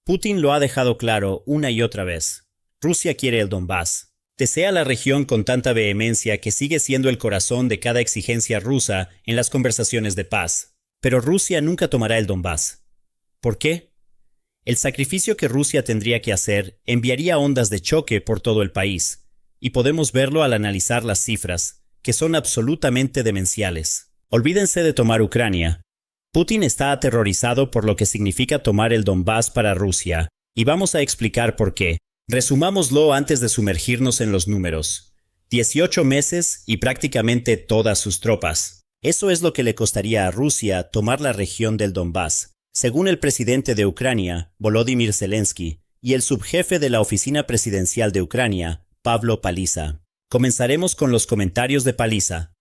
Putin lo ha dejado claro una y otra vez. Rusia quiere el Donbass. Desea la región con tanta vehemencia que sigue siendo el corazón de cada exigencia rusa en las conversaciones de paz. Pero Rusia nunca tomará el Donbass. ¿Por qué? El sacrificio que Rusia tendría que hacer enviaría ondas de choque por todo el país, y podemos verlo al analizar las cifras, que son absolutamente demenciales. Olvídense de tomar Ucrania. Putin está aterrorizado por lo que significa tomar el Donbass para Rusia, y vamos a explicar por qué. Resumámoslo antes de sumergirnos en los números. 18 meses y prácticamente todas sus tropas. Eso es lo que le costaría a Rusia tomar la región del Donbass, según el presidente de Ucrania, Volodymyr Zelensky, y el subjefe de la oficina presidencial de Ucrania, Pavlo Paliza. Comenzaremos con los comentarios de Paliza.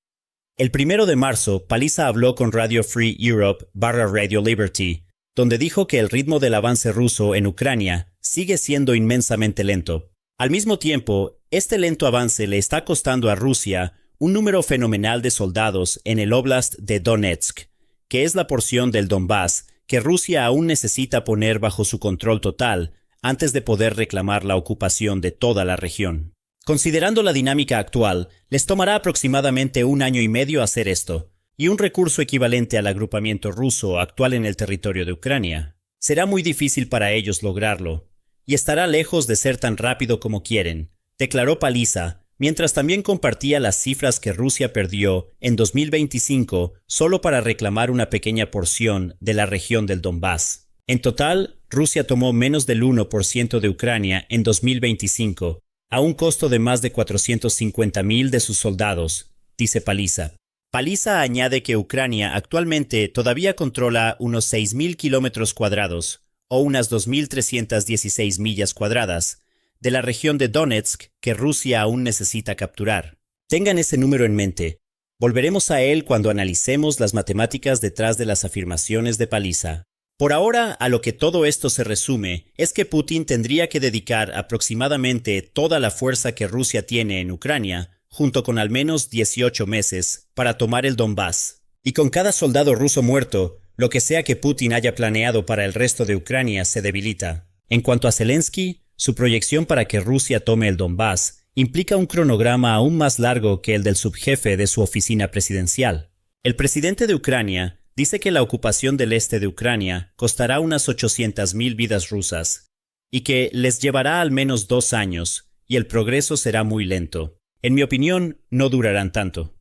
El 1 de marzo, Paliza habló con Radio Free Europe / Radio Liberty, donde dijo que el ritmo del avance ruso en Ucrania sigue siendo inmensamente lento. Al mismo tiempo, este lento avance le está costando a Rusia un número fenomenal de soldados en el Oblast de Donetsk, que es la porción del Donbass que Rusia aún necesita poner bajo su control total antes de poder reclamar la ocupación de toda la región. Considerando la dinámica actual, les tomará aproximadamente 1 año y medio hacer esto, y un recurso equivalente al agrupamiento ruso actual en el territorio de Ucrania. Será muy difícil para ellos lograrlo, y estará lejos de ser tan rápido como quieren, declaró Paliza, mientras también compartía las cifras que Rusia perdió en 2025 solo para reclamar una pequeña porción de la región del Donbass. En total, Rusia tomó menos del 1% de Ucrania en 2025, a un costo de más de 450,000 de sus soldados, dice Paliza. Paliza añade que Ucrania actualmente todavía controla unos 6,000 kilómetros cuadrados, o unas 2,316 millas cuadradas, de la región de Donetsk que Rusia aún necesita capturar. Tengan ese número en mente. Volveremos a él cuando analicemos las matemáticas detrás de las afirmaciones de Paliza. Por ahora, a lo que todo esto se resume es que Putin tendría que dedicar aproximadamente toda la fuerza que Rusia tiene en Ucrania, junto con al menos 18 meses, para tomar el Donbass. Y con cada soldado ruso muerto, lo que sea que Putin haya planeado para el resto de Ucrania se debilita. En cuanto a Zelensky, su proyección para que Rusia tome el Donbass implica un cronograma aún más largo que el del subjefe de su oficina presidencial. El presidente de Ucrania dice que la ocupación del este de Ucrania costará unas 800,000 vidas rusas y que les llevará al menos 2 años y el progreso será muy lento. En mi opinión, no durarán tanto.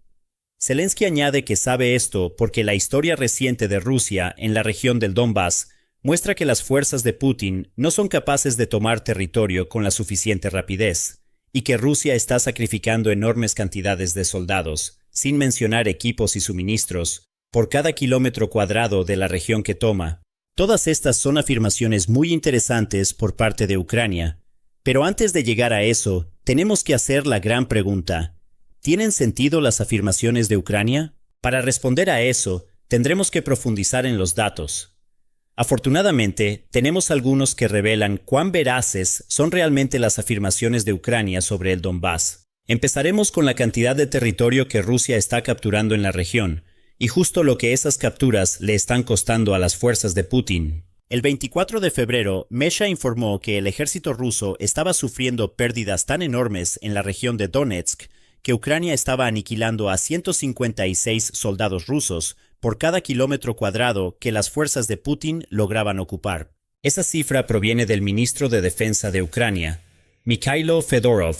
Zelensky añade que sabe esto porque la historia reciente de Rusia en la región del Donbass muestra que las fuerzas de Putin no son capaces de tomar territorio con la suficiente rapidez, y que Rusia está sacrificando enormes cantidades de soldados, sin mencionar equipos y suministros, por cada kilómetro cuadrado de la región que toma. Todas estas son afirmaciones muy interesantes por parte de Ucrania. Pero antes de llegar a eso, tenemos que hacer la gran pregunta: ¿tienen sentido las afirmaciones de Ucrania? Para responder a eso, tendremos que profundizar en los datos. Afortunadamente, tenemos algunos que revelan cuán veraces son realmente las afirmaciones de Ucrania sobre el Donbass. Empezaremos con la cantidad de territorio que Rusia está capturando en la región, y justo lo que esas capturas le están costando a las fuerzas de Putin. El 24 de febrero, Mesha informó que el ejército ruso estaba sufriendo pérdidas tan enormes en la región de Donetsk que Ucrania estaba aniquilando a 156 soldados rusos por cada kilómetro cuadrado que las fuerzas de Putin lograban ocupar. Esa cifra proviene del ministro de Defensa de Ucrania, Mikhailo Fedorov,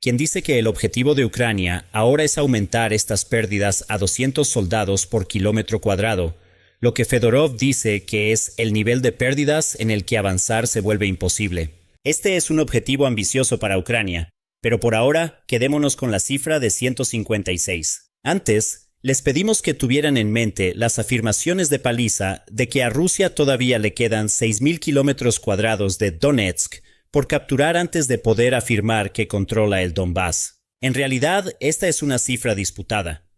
quien dice que el objetivo de Ucrania ahora es aumentar estas pérdidas a 200 soldados por kilómetro cuadrado, lo que Fedorov dice que es el nivel de pérdidas en el que avanzar se vuelve imposible. Este es un objetivo ambicioso para Ucrania, pero por ahora quedémonos con la cifra de 156. Antes, les pedimos que tuvieran en mente las afirmaciones de Paliza de que a Rusia todavía le quedan 6,000 kilómetros cuadrados de Donetsk por capturar antes de poder afirmar que controla el Donbass. En realidad, esta es una cifra disputada.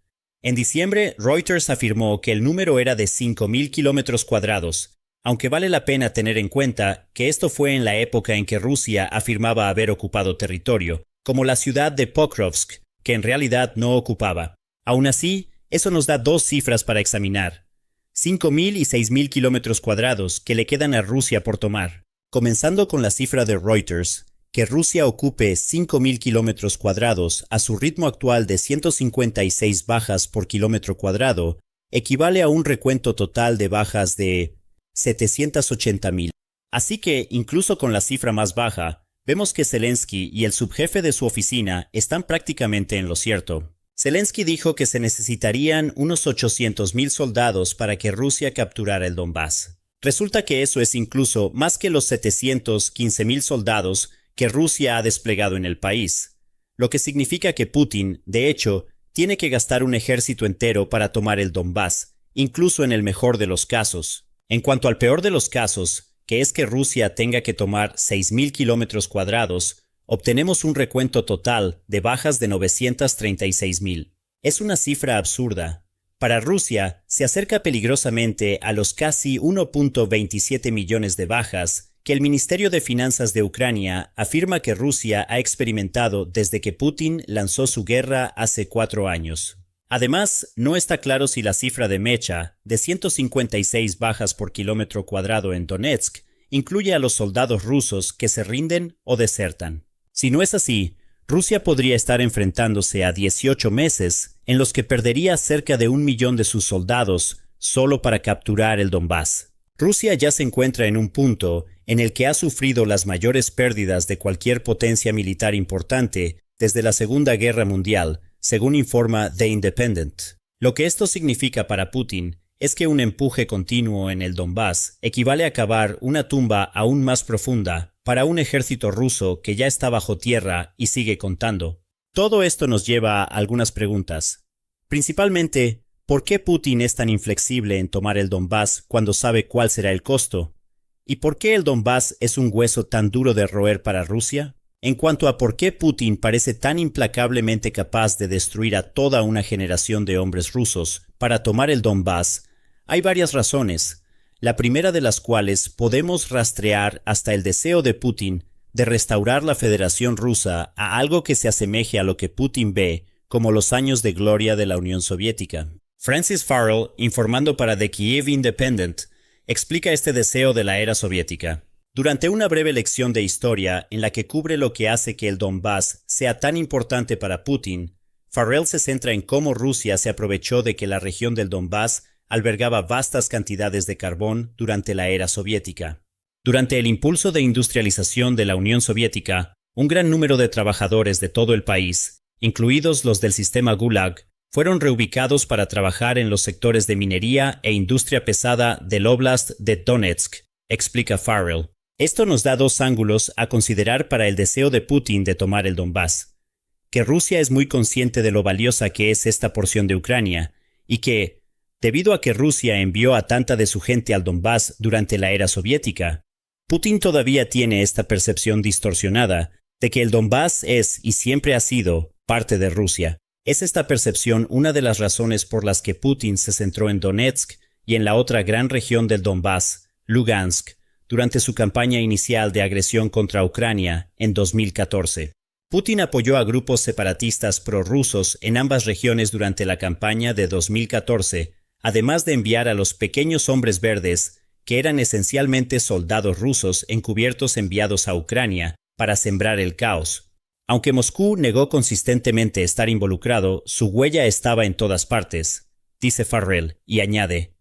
En diciembre, Reuters afirmó que el número era de 5,000 kilómetros cuadrados, aunque vale la pena tener en cuenta que esto fue en la época en que Rusia afirmaba haber ocupado territorio, como la ciudad de Pokrovsk, que en realidad no ocupaba. Aún así, eso nos da 2 cifras para examinar: 5,000 y 6,000 kilómetros cuadrados que le quedan a Rusia por tomar. Comenzando con la cifra de Reuters, que Rusia ocupe 5.000 kilómetros cuadrados a su ritmo actual de 156 bajas por kilómetro cuadrado, equivale a un recuento total de bajas de 780.000. Así que, incluso con la cifra más baja, vemos que Zelensky y el subjefe de su oficina están prácticamente en lo cierto. Zelensky dijo que se necesitarían unos 800.000 soldados para que Rusia capturara el Donbass. Resulta que eso es incluso más que los 715.000 soldados que Rusia ha desplegado en el país, lo que significa que Putin, de hecho, tiene que gastar un ejército entero para tomar el Donbass, incluso en el mejor de los casos. En cuanto al peor de los casos, que es que Rusia tenga que tomar 6.000 kilómetros cuadrados, obtenemos un recuento total de bajas de 936.000. Es una cifra absurda. Para Rusia, se acerca peligrosamente a los casi 1.27 millones de bajas que el Ministerio de Finanzas de Ucrania afirma que Rusia ha experimentado desde que Putin lanzó su guerra hace 4 años. Además, no está claro si la cifra de Mecha, de 156 bajas por kilómetro cuadrado en Donetsk, incluye a los soldados rusos que se rinden o desertan. Si no es así, Rusia podría estar enfrentándose a 18 meses en los que perdería cerca de 1 millón de sus soldados solo para capturar el Donbass. Rusia ya se encuentra en un punto en el que ha sufrido las mayores pérdidas de cualquier potencia militar importante desde la Segunda Guerra Mundial, según informa The Independent. Lo que esto significa para Putin es que un empuje continuo en el Donbass equivale a cavar una tumba aún más profunda para un ejército ruso que ya está bajo tierra y sigue contando. Todo esto nos lleva a algunas preguntas. Principalmente, ¿por qué Putin es tan inflexible en tomar el Donbass cuando sabe cuál será el costo? ¿Y por qué el Donbass es un hueso tan duro de roer para Rusia? En cuanto a por qué Putin parece tan implacablemente capaz de destruir a toda una generación de hombres rusos para tomar el Donbass, hay varias razones, la primera de las cuales podemos rastrear hasta el deseo de Putin de restaurar la Federación Rusa a algo que se asemeje a lo que Putin ve como los años de gloria de la Unión Soviética. Francis Farrell, informando para The Kiev Independent, explica este deseo de la era soviética. Durante una breve lección de historia en la que cubre lo que hace que el Donbass sea tan importante para Putin, Farrell se centra en cómo Rusia se aprovechó de que la región del Donbass albergaba vastas cantidades de carbón durante la era soviética. Durante el impulso de industrialización de la Unión Soviética, un gran número de trabajadores de todo el país, incluidos los del sistema Gulag, fueron reubicados para trabajar en los sectores de minería e industria pesada del Oblast de Donetsk, explica Farrell. Esto nos da dos ángulos a considerar para el deseo de Putin de tomar el Donbass. Que Rusia es muy consciente de lo valiosa que es esta porción de Ucrania, y que, debido a que Rusia envió a tanta de su gente al Donbass durante la era soviética, Putin todavía tiene esta percepción distorsionada de que el Donbass es y siempre ha sido parte de Rusia. Es esta percepción una de las razones por las que Putin se centró en Donetsk y en la otra gran región del Donbass, Lugansk, durante su campaña inicial de agresión contra Ucrania en 2014. Putin apoyó a grupos separatistas prorrusos en ambas regiones durante la campaña de 2014, además de enviar a los pequeños hombres verdes, que eran esencialmente soldados rusos encubiertos enviados a Ucrania para sembrar el caos. Aunque Moscú negó consistentemente estar involucrado, su huella estaba en todas partes, dice Farrell, y añade,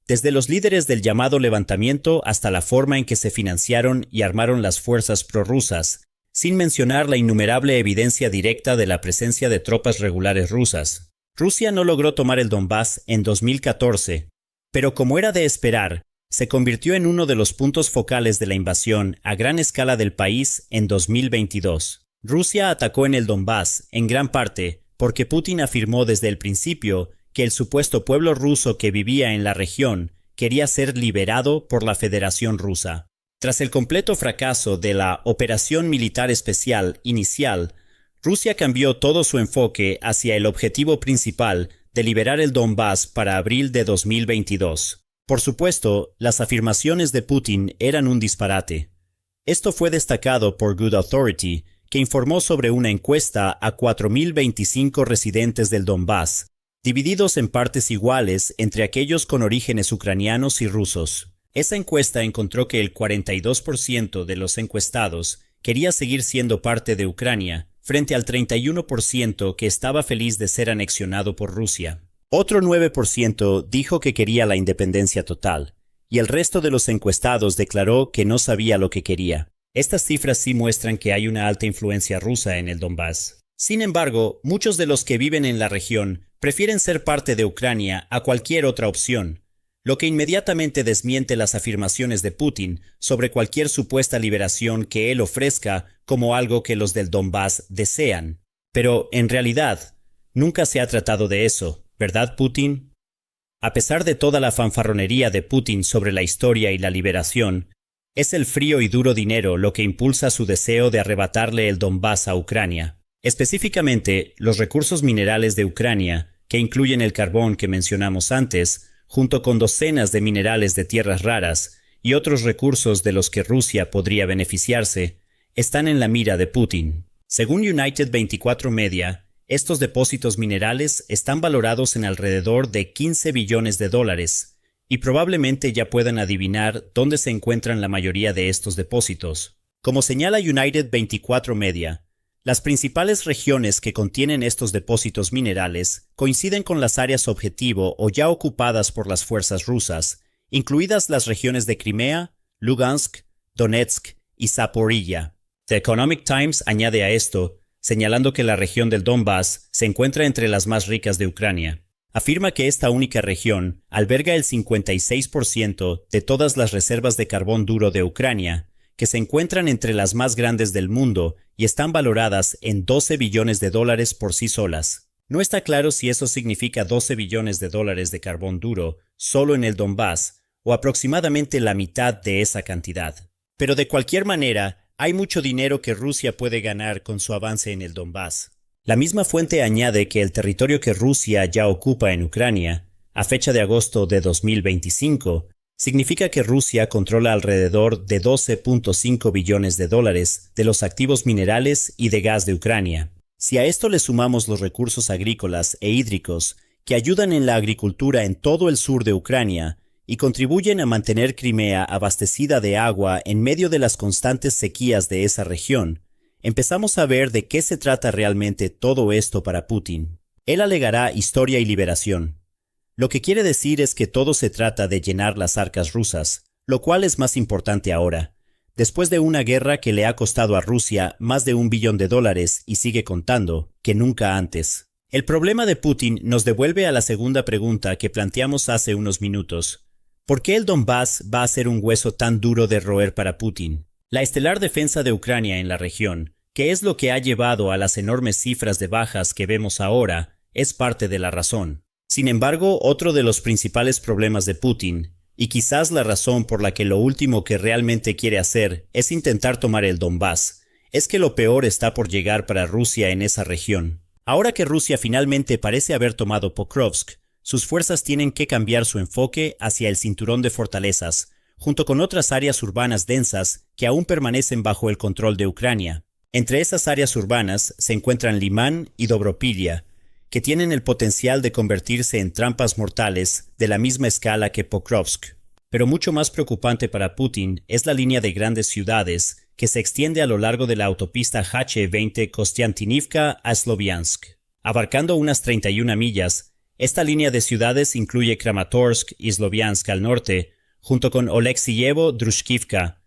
desde los líderes del llamado levantamiento hasta la forma en que se financiaron y armaron las fuerzas prorrusas, sin mencionar la innumerable evidencia directa de la presencia de tropas regulares rusas. Rusia no logró tomar el Donbass en 2014, pero como era de esperar, se convirtió en uno de los puntos focales de la invasión a gran escala del país en 2022. Rusia atacó en el Donbass, en gran parte, porque Putin afirmó desde el principio que el supuesto pueblo ruso que vivía en la región quería ser liberado por la Federación Rusa. Tras el completo fracaso de la Operación Militar Especial inicial, Rusia cambió todo su enfoque hacia el objetivo principal de liberar el Donbass para abril de 2022. Por supuesto, las afirmaciones de Putin eran un disparate. Esto fue destacado por Good Authority, que informó sobre una encuesta a 4.025 residentes del Donbass, divididos en partes iguales entre aquellos con orígenes ucranianos y rusos. Esa encuesta encontró que el 42% de los encuestados quería seguir siendo parte de Ucrania, frente al 31% que estaba feliz de ser anexionado por Rusia. Otro 9% dijo que quería la independencia total, y el resto de los encuestados declaró que no sabía lo que quería. Estas cifras sí muestran que hay una alta influencia rusa en el Donbass. Sin embargo, muchos de los que viven en la región prefieren ser parte de Ucrania a cualquier otra opción, lo que inmediatamente desmiente las afirmaciones de Putin sobre cualquier supuesta liberación que él ofrezca como algo que los del Donbass desean. Pero, en realidad, nunca se ha tratado de eso, ¿verdad, Putin? A pesar de toda la fanfarronería de Putin sobre la historia y la liberación, es el frío y duro dinero lo que impulsa su deseo de arrebatarle el Donbass a Ucrania. Específicamente, los recursos minerales de Ucrania, que incluyen el carbón que mencionamos antes, junto con docenas de minerales de tierras raras y otros recursos de los que Rusia podría beneficiarse, están en la mira de Putin. Según United 24 Media, estos depósitos minerales están valorados en alrededor de 15 billones de dólares, y probablemente ya puedan adivinar dónde se encuentran la mayoría de estos depósitos. Como señala United 24 Media, las principales regiones que contienen estos depósitos minerales coinciden con las áreas objetivo o ya ocupadas por las fuerzas rusas, incluidas las regiones de Crimea, Lugansk, Donetsk y Zaporilla. The Economic Times añade a esto, señalando que la región del Donbass se encuentra entre las más ricas de Ucrania. Afirma que esta única región alberga el 56% de todas las reservas de carbón duro de Ucrania, que se encuentran entre las más grandes del mundo y están valoradas en 12 billones de dólares por sí solas. No está claro si eso significa 12 billones de dólares de carbón duro solo en el Donbass o aproximadamente la mitad de esa cantidad. Pero de cualquier manera, hay mucho dinero que Rusia puede ganar con su avance en el Donbass. La misma fuente añade que el territorio que Rusia ya ocupa en Ucrania, a fecha de agosto de 2025, significa que Rusia controla alrededor de 12.5 billones de dólares de los activos minerales y de gas de Ucrania. Si a esto le sumamos los recursos agrícolas e hídricos que ayudan en la agricultura en todo el sur de Ucrania y contribuyen a mantener Crimea abastecida de agua en medio de las constantes sequías de esa región, empezamos a ver de qué se trata realmente todo esto para Putin. Él alegará historia y liberación. Lo que quiere decir es que todo se trata de llenar las arcas rusas, lo cual es más importante ahora, después de una guerra que le ha costado a Rusia más de $1 billón y sigue contando, que nunca antes. El problema de Putin nos devuelve a la segunda pregunta que planteamos hace unos minutos. ¿Por qué el Donbass va a ser un hueso tan duro de roer para Putin? La estelar defensa de Ucrania en la región, que es lo que ha llevado a las enormes cifras de bajas que vemos ahora, es parte de la razón. Sin embargo, otro de los principales problemas de Putin, y quizás la razón por la que lo último que realmente quiere hacer es intentar tomar el Donbass, es que lo peor está por llegar para Rusia en esa región. Ahora que Rusia finalmente parece haber tomado Pokrovsk, sus fuerzas tienen que cambiar su enfoque hacia el cinturón de fortalezas, junto con otras áreas urbanas densas que aún permanecen bajo el control de Ucrania. Entre esas áreas urbanas se encuentran Limán y Dobropilya, que tienen el potencial de convertirse en trampas mortales de la misma escala que Pokrovsk. Pero mucho más preocupante para Putin es la línea de grandes ciudades que se extiende a lo largo de la autopista H20 Kostiantynivka a Sloviansk. Abarcando unas 31 millas, esta línea de ciudades incluye Kramatorsk y Sloviansk al norte, junto con Oleksiyevo, Drushkivka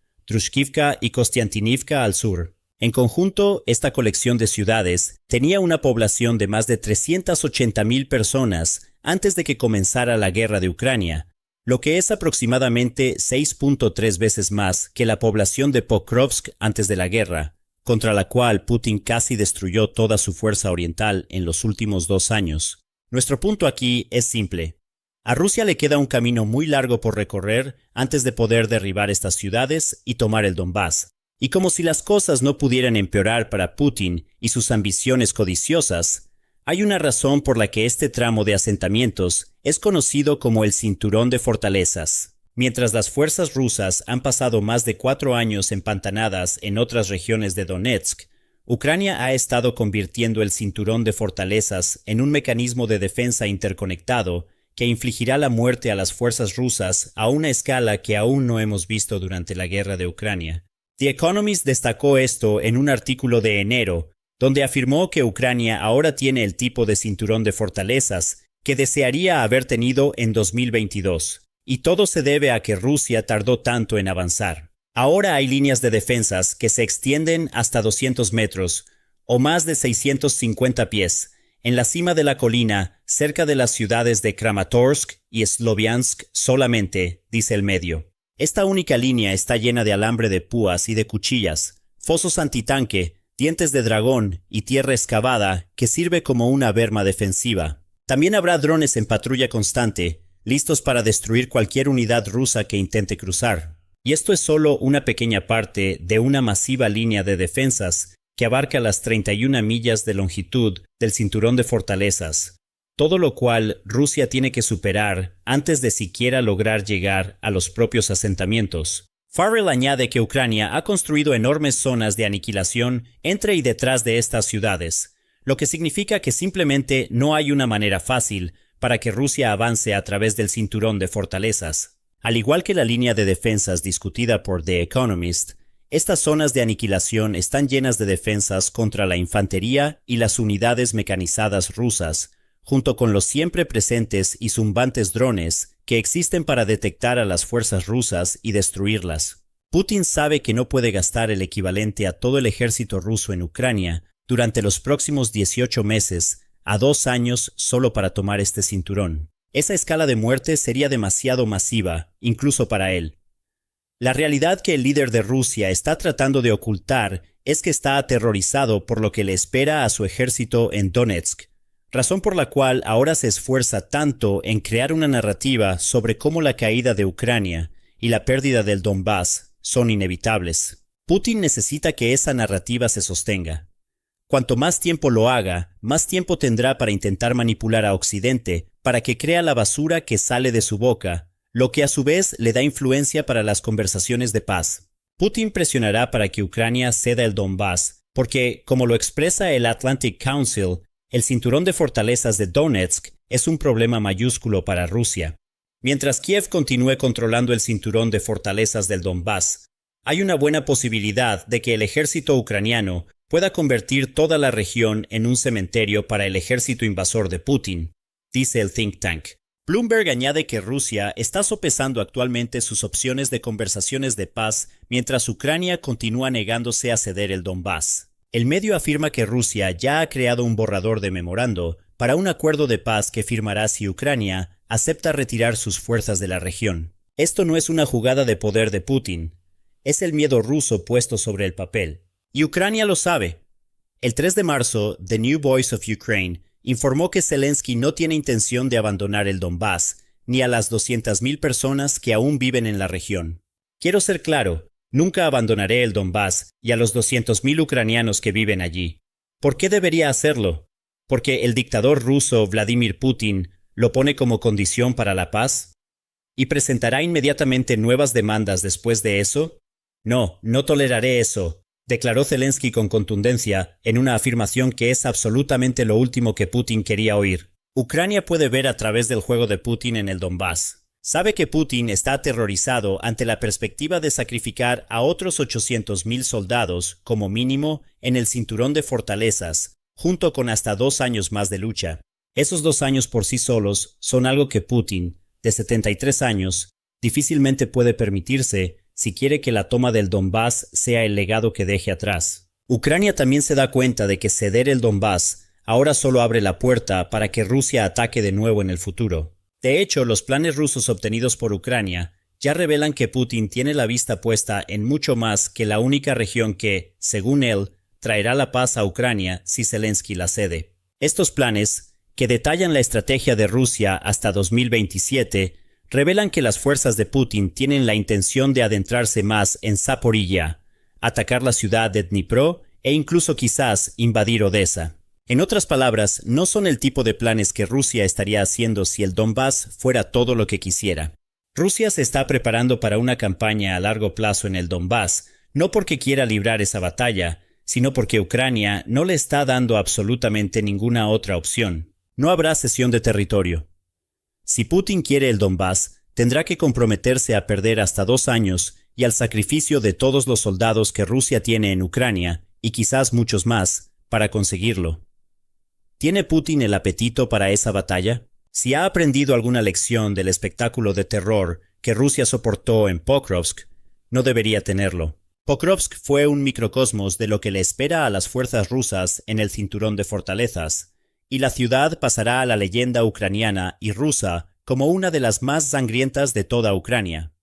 y Kostiantynivka al sur. En conjunto, esta colección de ciudades tenía una población de más de 380,000 personas antes de que comenzara la guerra de Ucrania, lo que es aproximadamente 6.3 veces más que la población de Pokrovsk antes de la guerra, contra la cual Putin casi destruyó toda su fuerza oriental en los últimos 2 años. Nuestro punto aquí es simple. A Rusia le queda un camino muy largo por recorrer antes de poder derribar estas ciudades y tomar el Donbass. Y como si las cosas no pudieran empeorar para Putin y sus ambiciones codiciosas, hay una razón por la que este tramo de asentamientos es conocido como el Cinturón de Fortalezas. Mientras las fuerzas rusas han pasado más de 4 años empantanadas en otras regiones de Donetsk, Ucrania ha estado convirtiendo el Cinturón de Fortalezas en un mecanismo de defensa interconectado que infligirá la muerte a las fuerzas rusas a una escala que aún no hemos visto durante la guerra de Ucrania. The Economist destacó esto en un artículo de enero, donde afirmó que Ucrania ahora tiene el tipo de cinturón de fortalezas que desearía haber tenido en 2022, y todo se debe a que Rusia tardó tanto en avanzar. Ahora hay líneas de defensas que se extienden hasta 200 metros, o más de 650 pies, en la cima de la colina, cerca de las ciudades de Kramatorsk y Sloviansk solamente, dice el medio. Esta única línea está llena de alambre de púas y de cuchillas, fosos antitanque, dientes de dragón y tierra excavada que sirve como una berma defensiva. También habrá drones en patrulla constante, listos para destruir cualquier unidad rusa que intente cruzar. Y esto es solo una pequeña parte de una masiva línea de defensas que abarca las 31 millas de longitud del cinturón de fortalezas, todo lo cual Rusia tiene que superar antes de siquiera lograr llegar a los propios asentamientos. Farrell añade que Ucrania ha construido enormes zonas de aniquilación entre y detrás de estas ciudades, lo que significa que simplemente no hay una manera fácil para que Rusia avance a través del cinturón de fortalezas. Al igual que la línea de defensas discutida por The Economist, estas zonas de aniquilación están llenas de defensas contra la infantería y las unidades mecanizadas rusas, junto con los siempre presentes y zumbantes drones que existen para detectar a las fuerzas rusas y destruirlas. Putin sabe que no puede gastar el equivalente a todo el ejército ruso en Ucrania durante los próximos 18 meses a 2 años solo para tomar este cinturón. Esa escala de muerte sería demasiado masiva, incluso para él. La realidad que el líder de Rusia está tratando de ocultar es que está aterrorizado por lo que le espera a su ejército en Donetsk, razón por la cual ahora se esfuerza tanto en crear una narrativa sobre cómo la caída de Ucrania y la pérdida del Donbass son inevitables. Putin necesita que esa narrativa se sostenga. Cuanto más tiempo lo haga, más tiempo tendrá para intentar manipular a Occidente para que crea la basura que sale de su boca, lo que a su vez le da influencia para las conversaciones de paz. Putin presionará para que Ucrania ceda el Donbass, porque, como lo expresa el Atlantic Council, el cinturón de fortalezas de Donetsk es un problema mayúsculo para Rusia. Mientras Kiev continúe controlando el cinturón de fortalezas del Donbass, hay una buena posibilidad de que el ejército ucraniano pueda convertir toda la región en un cementerio para el ejército invasor de Putin, dice el think tank. Bloomberg añade que Rusia está sopesando actualmente sus opciones de conversaciones de paz mientras Ucrania continúa negándose a ceder el Donbass. El medio afirma que Rusia ya ha creado un borrador de memorando para un acuerdo de paz que firmará si Ucrania acepta retirar sus fuerzas de la región. Esto no es una jugada de poder de Putin, es el miedo ruso puesto sobre el papel. Y Ucrania lo sabe. El 3 de marzo, The New Voice of Ukraine informó que Zelensky no tiene intención de abandonar el Donbass, ni a las 200.000 personas que aún viven en la región. Quiero ser claro, nunca abandonaré el Donbass y a los 200.000 ucranianos que viven allí. ¿Por qué debería hacerlo? ¿Porque el dictador ruso Vladimir Putin lo pone como condición para la paz? ¿Y presentará inmediatamente nuevas demandas después de eso? No, no toleraré eso, declaró Zelensky con contundencia en una afirmación que es absolutamente lo último que Putin quería oír. Ucrania puede ver a través del juego de Putin en el Donbass. Sabe que Putin está aterrorizado ante la perspectiva de sacrificar a otros 800.000 soldados, como mínimo, en el cinturón de fortalezas, junto con hasta 2 años más de lucha. Esos 2 años por sí solos son algo que Putin, de 73 años, difícilmente puede permitirse si quiere que la toma del Donbass sea el legado que deje atrás. Ucrania también se da cuenta de que ceder el Donbass ahora solo abre la puerta para que Rusia ataque de nuevo en el futuro. De hecho, los planes rusos obtenidos por Ucrania ya revelan que Putin tiene la vista puesta en mucho más que la única región que, según él, traerá la paz a Ucrania si Zelensky la cede. Estos planes, que detallan la estrategia de Rusia hasta 2027, revelan que las fuerzas de Putin tienen la intención de adentrarse más en Zaporilla, atacar la ciudad de Dnipro e incluso quizás invadir Odessa. En otras palabras, no son el tipo de planes que Rusia estaría haciendo si el Donbass fuera todo lo que quisiera. Rusia se está preparando para una campaña a largo plazo en el Donbass, no porque quiera librar esa batalla, sino porque Ucrania no le está dando absolutamente ninguna otra opción. No habrá cesión de territorio. Si Putin quiere el Donbass, tendrá que comprometerse a perder hasta 2 años y al sacrificio de todos los soldados que Rusia tiene en Ucrania, y quizás muchos más, para conseguirlo. ¿Tiene Putin el apetito para esa batalla? Si ha aprendido alguna lección del espectáculo de terror que Rusia soportó en Pokrovsk, no debería tenerlo. Pokrovsk fue un microcosmos de lo que le espera a las fuerzas rusas en el cinturón de fortalezas, y la ciudad pasará a la leyenda ucraniana y rusa como una de las más sangrientas de toda Ucrania.